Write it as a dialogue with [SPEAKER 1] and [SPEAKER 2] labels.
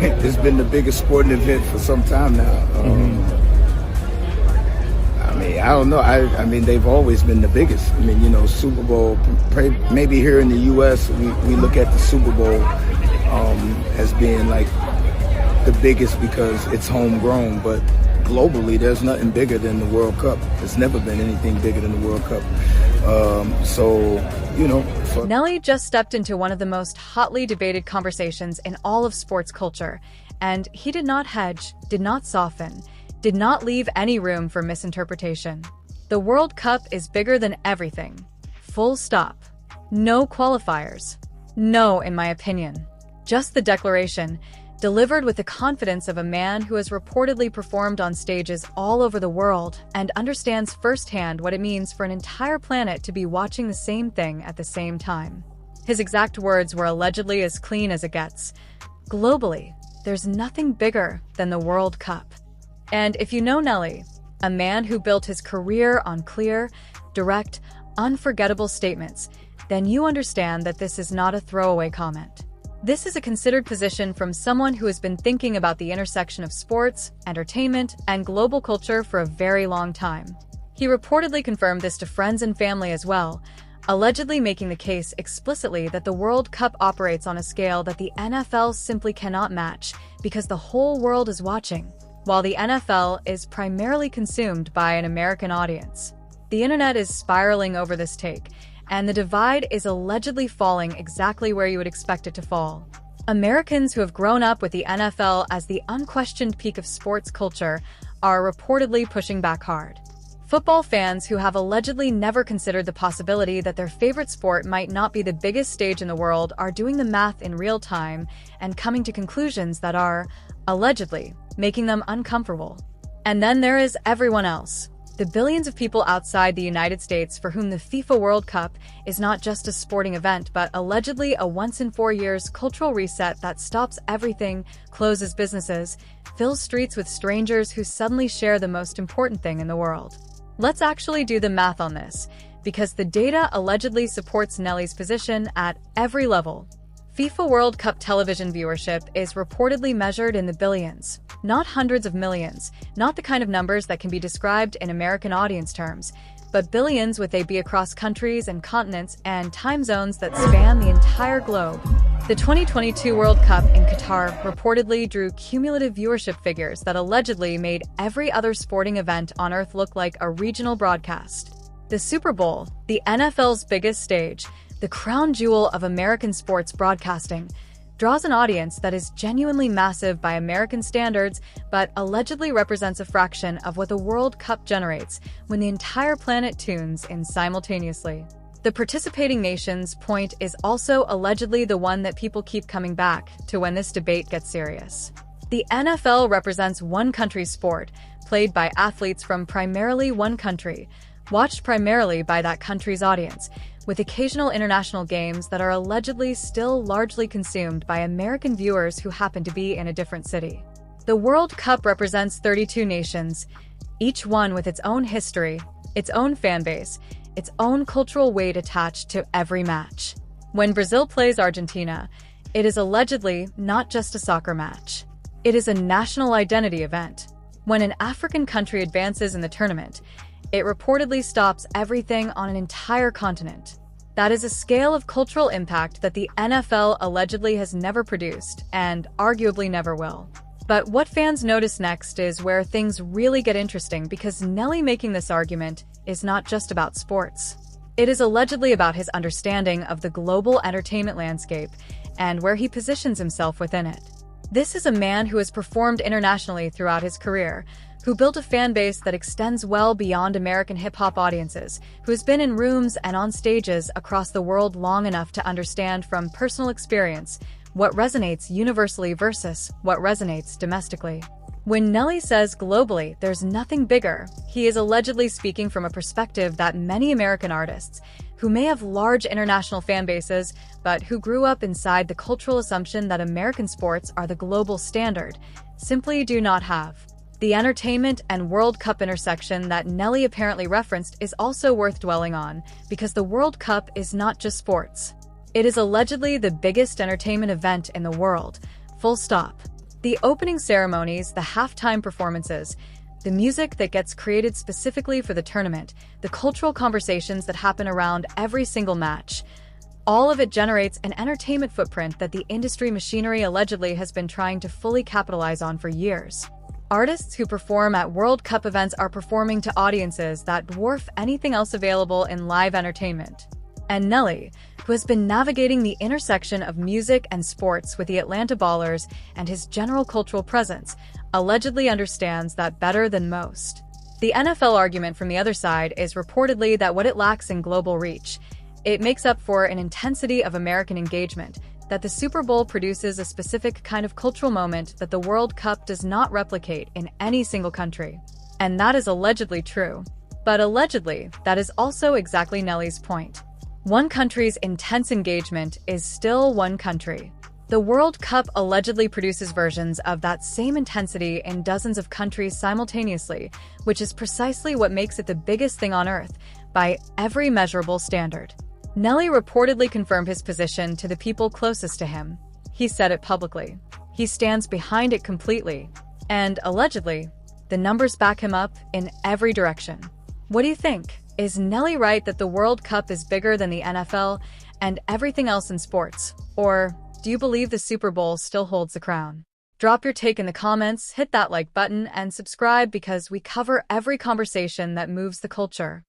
[SPEAKER 1] it's been the biggest sporting event for some time now. I mean, I don't know. I mean, they've always been the biggest. I mean, you know, Super Bowl, maybe here in the U.S., we look at the Super Bowl as being like the biggest because it's homegrown, but globally, there's nothing bigger than the World Cup. There's never been anything bigger than the World Cup.
[SPEAKER 2] Nelly just stepped into one of the most hotly debated conversations in all of sports culture, and he did not hedge, did not soften, did not leave any room for misinterpretation. The World Cup is bigger than everything. Full stop. No qualifiers. No, in my opinion. Just the declaration, delivered with the confidence of a man who has reportedly performed on stages all over the world and understands firsthand what it means for an entire planet to be watching the same thing at the same time. His exact words were allegedly as clean as it gets. Globally, there's nothing bigger than the World Cup. And if you know Nelly, a man who built his career on clear, direct, unforgettable statements, then you understand that this is not a throwaway comment. This is a considered position from someone who has been thinking about the intersection of sports, entertainment, and global culture for a very long time. He reportedly confirmed this to friends and family as well, allegedly making the case explicitly that the World Cup operates on a scale that the NFL simply cannot match because the whole world is watching, while the NFL is primarily consumed by an American audience. The internet is spiraling over this take, and the divide is allegedly falling exactly where you would expect it to fall. Americans who have grown up with the NFL as the unquestioned peak of sports culture are reportedly pushing back hard. Football fans who have allegedly never considered the possibility that their favorite sport might not be the biggest stage in the world are doing the math in real time and coming to conclusions that are, allegedly, making them uncomfortable. And then there is everyone else. The billions of people outside the United States for whom the FIFA World Cup is not just a sporting event but allegedly a once in 4 years cultural reset that stops everything, closes businesses, fills streets with strangers who suddenly share the most important thing in the world. Let's actually do the math on this, because the data allegedly supports Nelly's position at every level. FIFA World Cup television viewership is reportedly measured in the billions, not hundreds of millions, not the kind of numbers that can be described in American audience terms, but billions with a B across countries and continents and time zones that span the entire globe. The 2022 World Cup in Qatar reportedly drew cumulative viewership figures that allegedly made every other sporting event on Earth look like a regional broadcast. The Super Bowl, the NFL's biggest stage, the crown jewel of American sports broadcasting, draws an audience that is genuinely massive by American standards, but allegedly represents a fraction of what the World Cup generates when the entire planet tunes in simultaneously. The participating nation's point is also allegedly the one that people keep coming back to when this debate gets serious. The NFL represents one country's sport, played by athletes from primarily one country, watched primarily by that country's audience, with occasional international games that are allegedly still largely consumed by American viewers who happen to be in a different city. The World Cup represents 32 nations, each one with its own history, its own fan base, its own cultural weight attached to every match. When Brazil plays Argentina, it is allegedly not just a soccer match. It is a national identity event. When an African country advances in the tournament, it reportedly stops everything on an entire continent. That is a scale of cultural impact that the NFL allegedly has never produced, and arguably never will. But what fans notice next is where things really get interesting, because Nelly making this argument is not just about sports. It is allegedly about his understanding of the global entertainment landscape and where he positions himself within it. This is a man who has performed internationally throughout his career, who built a fan base that extends well beyond American hip-hop audiences, who has been in rooms and on stages across the world long enough to understand from personal experience what resonates universally versus what resonates domestically. When Nelly says globally there's nothing bigger, he is allegedly speaking from a perspective that many American artists, who may have large international fan bases, but who grew up inside the cultural assumption that American sports are the global standard, simply do not have. The entertainment and World Cup intersection that Nelly apparently referenced is also worth dwelling on, because the World Cup is not just sports. It is allegedly the biggest entertainment event in the world, full stop. The opening ceremonies, the halftime performances, the music that gets created specifically for the tournament, the cultural conversations that happen around every single match, all of it generates an entertainment footprint that the industry machinery allegedly has been trying to fully capitalize on for years. Artists who perform at World Cup events are performing to audiences that dwarf anything else available in live entertainment. And Nelly, who has been navigating the intersection of music and sports with the Atlanta Ballers and his general cultural presence, allegedly understands that better than most. The NFL argument from the other side is reportedly that what it lacks in global reach, it makes up for an intensity of American engagement, that the Super Bowl produces a specific kind of cultural moment that the World Cup does not replicate in any single country. And that is allegedly true. But allegedly, that is also exactly Nelly's point. One country's intense engagement is still one country. The World Cup allegedly produces versions of that same intensity in dozens of countries simultaneously, which is precisely what makes it the biggest thing on Earth, by every measurable standard. Nelly reportedly confirmed his position to the people closest to him. He said it publicly. He stands behind it completely. And, allegedly, the numbers back him up in every direction. What do you think? Is Nelly right that the World Cup is bigger than the NFL and everything else in sports? Or do you believe the Super Bowl still holds the crown? Drop your take in the comments, hit that like button, and subscribe because we cover every conversation that moves the culture.